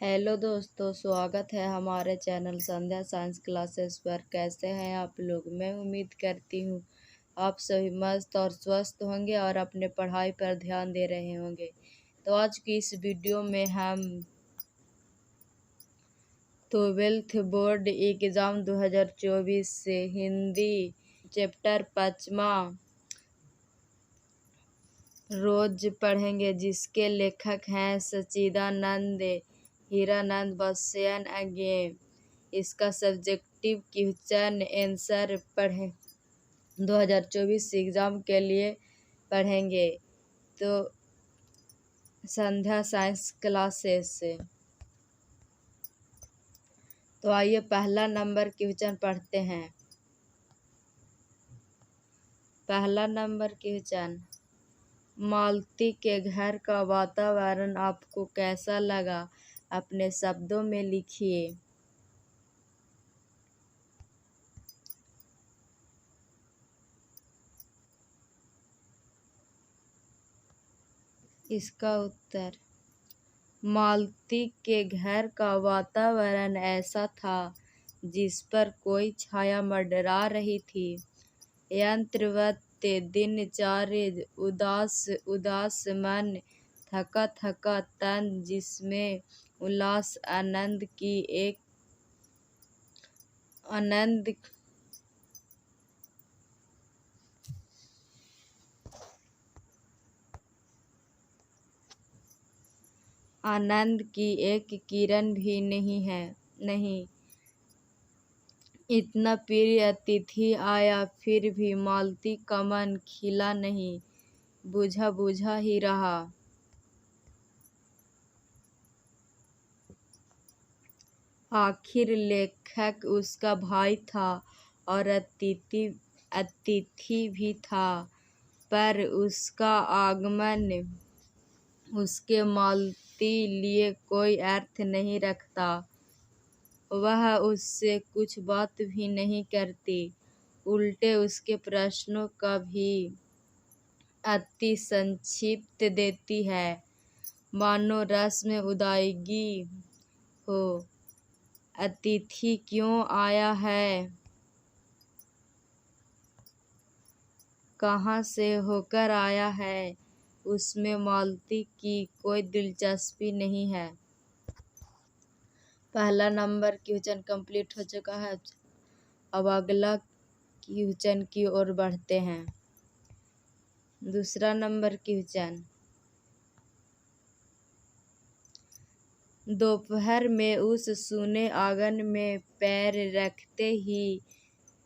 Hello दोस्तों, स्वागत है हमारे चैनल संध्या साइंस क्लासेस पर। कैसे हैं आप लोग? मैं उम्मीद करती हूँ आप सभी मस्त और स्वस्थ होंगे और अपने पढ़ाई पर ध्यान दे रहे होंगे। तो आज की इस वीडियो में हम 12th बोर्ड एग्ज़ाम 2024 से हिंदी चैप्टर 5वां रोज पढ़ेंगे, जिसके लेखक हैं सच्चिदानंद हीरानंद बच्चन अज्ञे। इसका सब्जेक्टिव क्वेश्चन आंसर पढ़ें 2024 एग्ज़ाम के लिए पढ़ेंगे तो संध्या साइंस क्लासेस से। तो आइए पहला नंबर क्वेश्चन पढ़ते हैं। पहला नंबर क्वेश्चन, मालती के घर का वातावरण आपको कैसा लगा? अपने शब्दों में लिखिए। इसका उत्तर, मालती के घर का वातावरण ऐसा था जिस पर कोई छाया मंडरा रही थी। यंत्रवत दिनचर्या, उदास उदास मन, थका थका तन, जिसमें उल्लास आनंद की एक आनंद की एक किरण भी नहीं। इतना प्रिय अतिथि आया, फिर भी मालती का मन खिला नहीं, बुझा बुझा ही रहा। आखिर लेखक उसका भाई था और अतिथि भी था, पर उसका आगमन उसके मालती लिए कोई अर्थ नहीं रखता। वह उससे कुछ बात भी नहीं करती, उल्टे उसके प्रश्नों का भी अति संक्षिप्त देती है, मानो रस में उदाएगी हो। अतिथि क्यों आया है, कहाँ से होकर आया है, उसमें मालती की कोई दिलचस्पी नहीं है। पहला नंबर क्वेश्चन कंप्लीट हो चुका है। अब अगला क्वेश्चन की ओर बढ़ते हैं। दूसरा नंबर क्वेश्चन, दोपहर में उस सूने आंगन में पैर रखते ही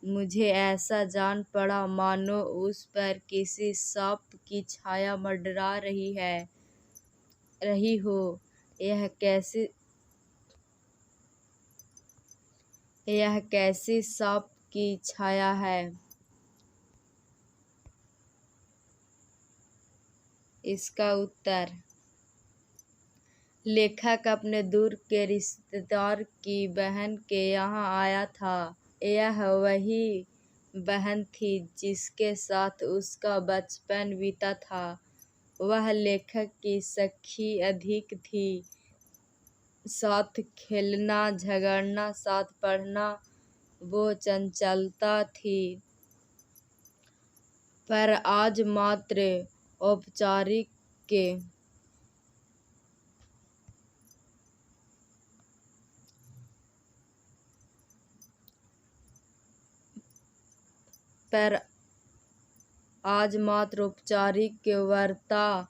मुझे ऐसा जान पड़ा मानो उस पर किसी सांप की छाया मंडरा रही हो। यह कैसी सांप की छाया है? इसका उत्तर, लेखक अपने दूर के रिश्तेदार की बहन के यहाँ आया था। यह वही बहन थी जिसके साथ उसका बचपन बीता था। वह लेखक की सखी अधिक थी, साथ खेलना, झगड़ना, साथ पढ़ना, वो चंचलता थी। पर आज मात्र औपचारिक वार्ता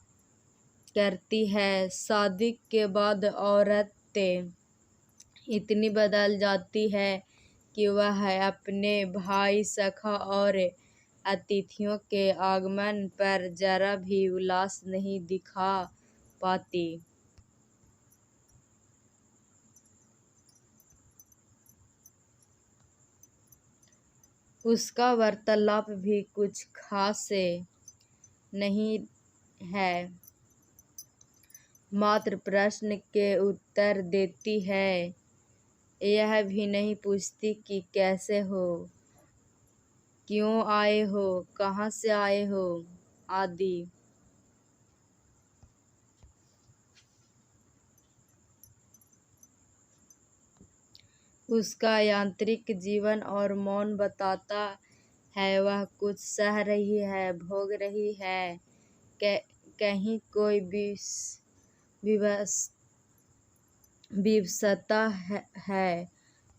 करती है। शादी के बाद औरतें इतनी बदल जाती है कि वह अपने भाई, सखा और अतिथियों के आगमन पर जरा भी उल्लास नहीं दिखा पाती। उसका वार्तालाप भी कुछ खास नहीं है, मात्र प्रश्न के उत्तर देती है। यह भी नहीं पूछती कि कैसे हो, क्यों आए हो, कहाँ से आए हो आदि। उसका यांत्रिक जीवन और मौन बताता है वह कुछ सह रही है, भोग रही है। कहीं कोई विवशता है,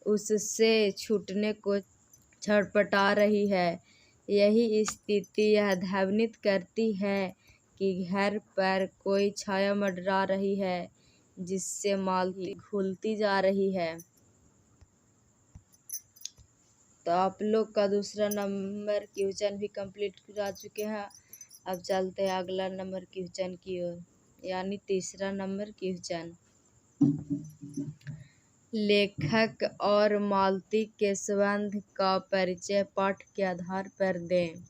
उससे छूटने को छटपटा रही है। यही स्थिति यह ध्वनित करती है कि घर पर कोई छाया मंडरा रही है, जिससे मालती घुलती जा रही है। तो आप लोग का दूसरा नंबर क्वेश्चन भी कंप्लीट करा चुके हैं। अब चलते हैं अगला नंबर क्वेश्चन की ओर, यानी तीसरा नंबर क्वेश्चन। लेखक और मालती के संबंध का परिचय पाठ के आधार पर दें।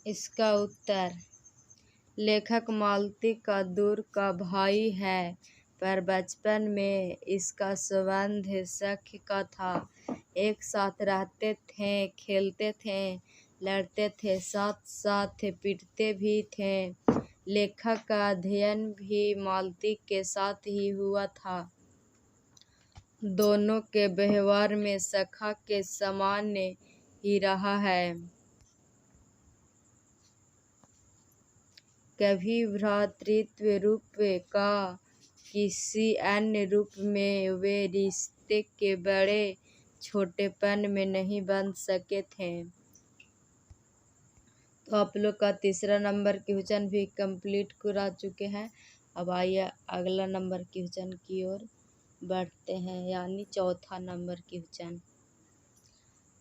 इसका उत्तर, लेखक मालती का दूर का भाई है, पर बचपन में इसका संबंध सख्य का था। एक साथ रहते थे, खेलते थे, लड़ते थे, साथ साथ पीटते भी थे। लेखक का अध्ययन भी मालती के साथ ही हुआ था। दोनों के व्यवहार में सखा के समान ही रहा है। कभी भ्रातृत्व रूप का किसी अन्य रूप में वे रिश्ते के बड़े छोटेपन में नहीं बन सके थे। तो आप लोग का तीसरा नंबर क्वेश्चन भी कंप्लीट करा चुके हैं। अब आइए अगला नंबर क्वेश्चन की ओर बढ़ते हैं, यानी चौथा नंबर क्वेश्चन।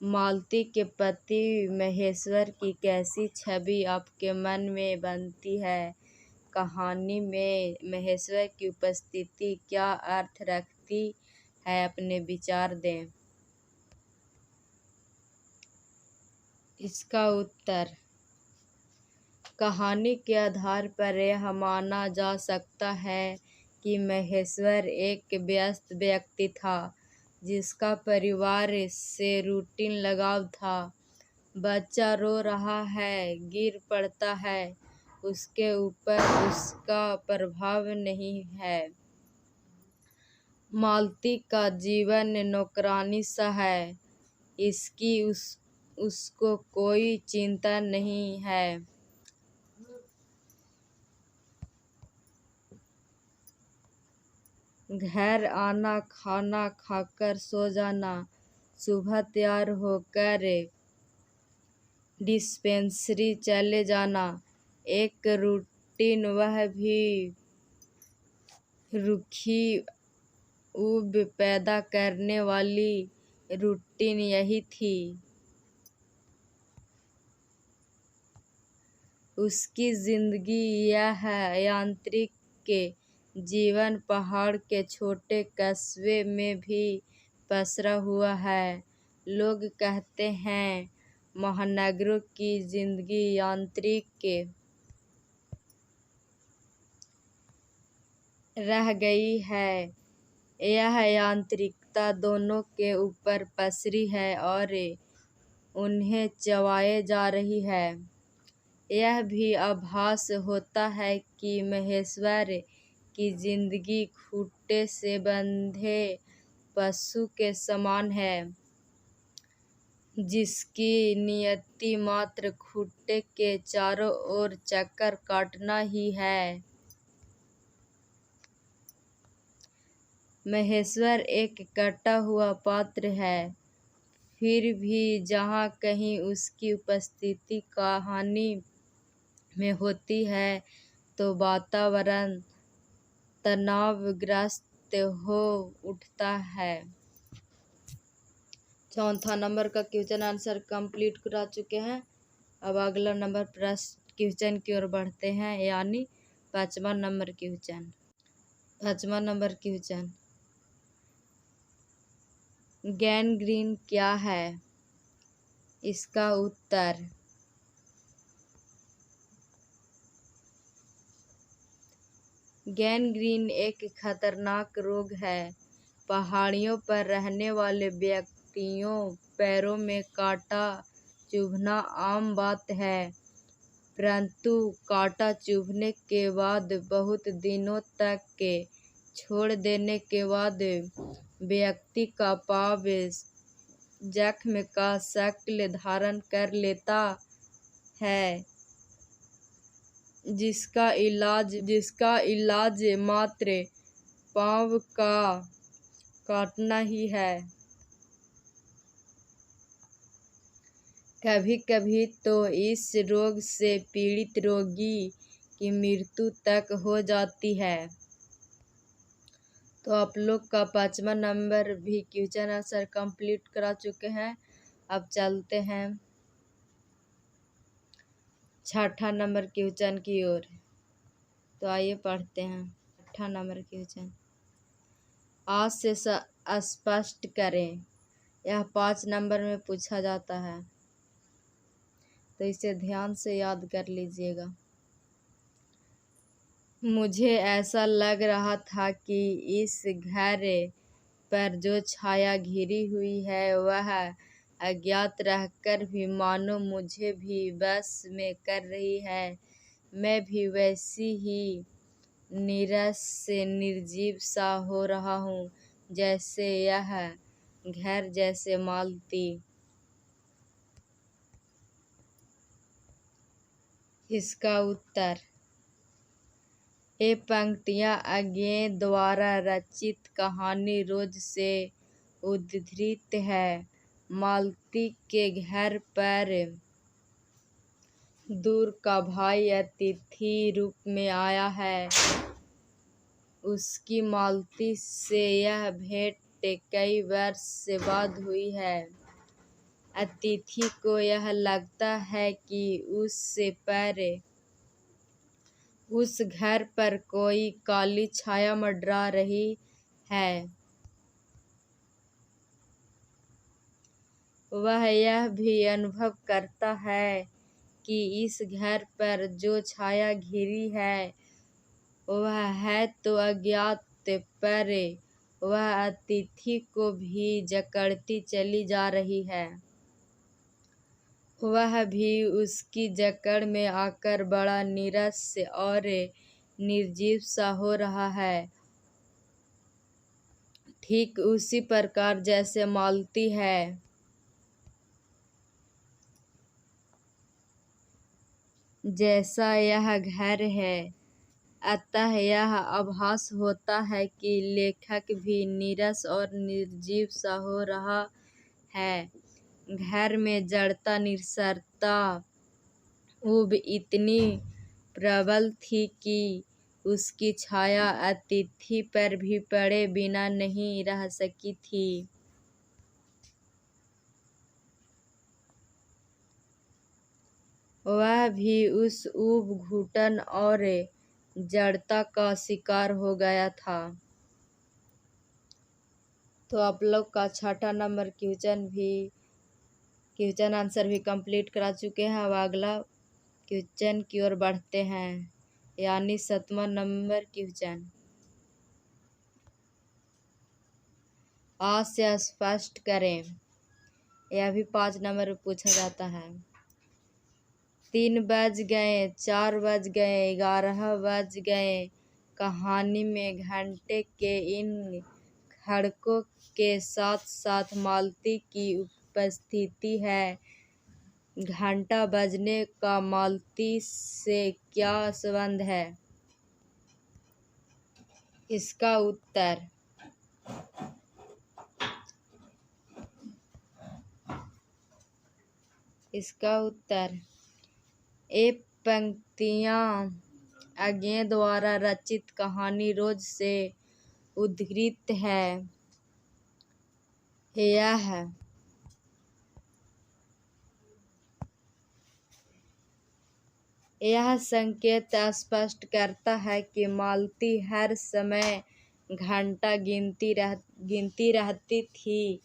मालती के पति महेश्वर की कैसी छवि आपके मन में बनती है? कहानी में महेश्वर की उपस्थिति क्या अर्थ रखती है? अपने विचार दें। इसका उत्तर, कहानी के आधार पर यह माना जा सकता है कि महेश्वर एक व्यस्त व्यक्ति था, जिसका परिवार से रूटीन लगाव था। बच्चा रो रहा है, गिर पड़ता है, उसके ऊपर उसका प्रभाव नहीं है। मालती का जीवन नौकरानी सा है, इसकी उसको कोई चिंता नहीं है। घर आना, खाना खाकर सो जाना, सुबह तैयार होकर डिस्पेंसरी चले जाना, एक रूटीन, वह भी रूखी ऊब पैदा करने वाली रूटीन यही थी। उसकी जिंदगी यह यांत्रिक के जीवन पहाड़ के छोटे कस्बे में भी पसरा हुआ है। लोग कहते हैं महानगरों की जिंदगी यांत्रिक के रह गई है। यह यांत्रिकता दोनों के ऊपर पसरी है और उन्हें चबाए जा रही है। यह भी आभास होता है कि महेश्वर की जिंदगी खूंटे से बंधे पशु के समान है, जिसकी नियति मात्र खूंटे के चारों ओर चक्कर काटना ही है। महेश्वर एक कटा हुआ पात्र है, फिर भी जहाँ कहीं उसकी उपस्थिति कहानी में होती है तो वातावरण तनावग्रस्त हो उठता है। चौथा नंबर का क्वेश्चन आंसर कंप्लीट करा चुके हैं। अब अगला नंबर प्रश्न क्वेश्चन की ओर बढ़ते हैं, यानी पांचवा नंबर क्वेश्चन। पांचवा नंबर क्वेश्चन, गैंग्रीन क्या है? इसका उत्तर, गैंग्रीन एक खतरनाक रोग है। पहाड़ियों पर रहने वाले व्यक्तियों पैरों में कांटा चुभना आम बात है, परंतु कांटा चुभने के बाद बहुत दिनों तक के छोड़ देने के बाद व्यक्ति का पाव जख्म का शक्ल धारण कर लेता है, जिसका इलाज मात्र पांव का काटना ही है। कभी कभी तो इस रोग से पीड़ित रोगी की मृत्यु तक हो जाती है। तो आप लोग का 5वां नंबर भी क्वेश्चन आंसर कंप्लीट करा चुके हैं। अब चलते हैं 6ठा नंबर क्वेश्चन की ओर। तो आइए पढ़ते हैं 6ठा नंबर क्वेश्चन। आज से स्पष्ट करें। यह 5 नंबर में पूछा जाता है, तो इसे ध्यान से याद कर लीजिएगा। मुझे ऐसा लग रहा था कि इस घर पर जो छाया घिरी हुई है वह अज्ञात रहकर भी मानो मुझे भी बस में कर रही है। मैं भी वैसी ही नीरस से निर्जीव सा हो रहा हूँ जैसे यह घर, जैसे मालती। इसका उत्तर। ये पंक्तियाँ अज्ञे द्वारा रचित कहानी रोज से उद्धृत है। मालती के घर पर दूर का भाई अतिथि रूप में आया है। उसकी मालती से यह भेंट कई वर्ष बाद हुई है। अतिथि को यह लगता है कि उससे पहले उस घर पर कोई काली छाया मंडरा रही है। वह यह भी अनुभव करता है कि इस घर पर जो छाया घिरी है वह है तो अज्ञात, पर वह अतिथि को भी जकड़ती चली जा रही है। वह भी उसकी जकड़ में आकर बड़ा नीरस और निर्जीव सा हो रहा है, ठीक उसी प्रकार जैसे मालती है। जैसा यह घर है, अतः यह आभास होता है कि लेखक भी नीरस और निर्जीव सा हो रहा है। घर में जड़ता, निरसता, ऊब इतनी प्रबल थी कि उसकी छाया अतिथि पर भी पड़े बिना नहीं रह सकी थी। वह भी उस ऊब, घुटन और जड़ता का शिकार हो गया था। तो आप लोग का 6ठा नंबर क्वेश्चन आंसर भी कंप्लीट करा चुके हैं। अब अगला क्वेश्चन की ओर बढ़ते हैं, यानी 7वां नंबर क्वेश्चन। आज से स्पष्ट करें। यह भी 5 नंबर में पूछा जाता है। 3 बज गए, 4 बज गए, 11 बज गए। कहानी में घंटे के इन खड़कों के साथ साथ मालती की उपस्थिति है। घंटा बजने का मालती से क्या संबंध है? इसका उत्तर। ये पंक्तियाँ अज्ञे द्वारा रचित कहानी रोज से उद्धृत है। यह संकेत स्पष्ट करता है कि मालती हर समय घंटा गिनती रहती थी,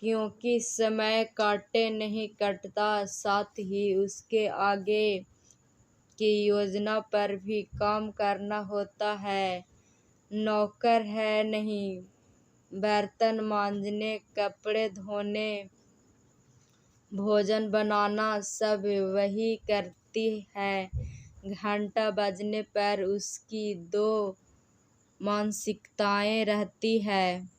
क्योंकि समय काटे नहीं कटता, साथ ही उसके आगे की योजना पर भी काम करना होता है। नौकर है नहीं, बर्तन मांजने, कपड़े धोने भोजन बनाना सब वही करती है। घंटा बजने पर उसकी दो मानसिकताएं रहती है।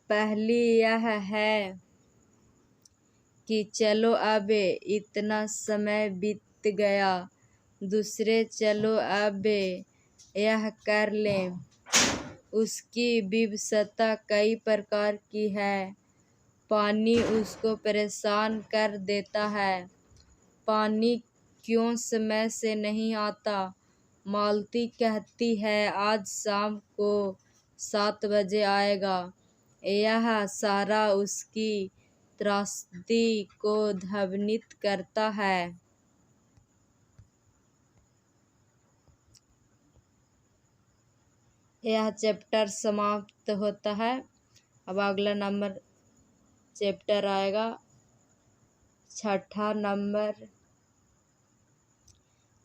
पहली यह है कि चलो अब इतना समय बीत गया। दूसरे चलो अब यह कर लें। उसकी विवशता कई प्रकार की है। पानी उसको परेशान कर देता है। पानी क्यों समय से नहीं आता? मालती कहती है आज शाम को 7 बजे आएगा। यह सारा उसकी त्रासदी को ध्वनित करता है। यह चैप्टर समाप्त होता है। अब अगला नंबर चैप्टर आएगा 6 नंबर।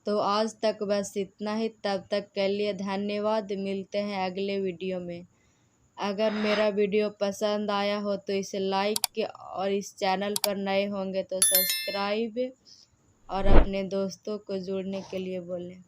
तो आज तक बस इतना ही। तब तक के लिए धन्यवाद। मिलते हैं अगले वीडियो में। अगर मेरा वीडियो पसंद आया हो तो इसे लाइक और इस चैनल पर नए होंगे तो सब्सक्राइब और अपने दोस्तों को जुड़ने के लिए बोलें।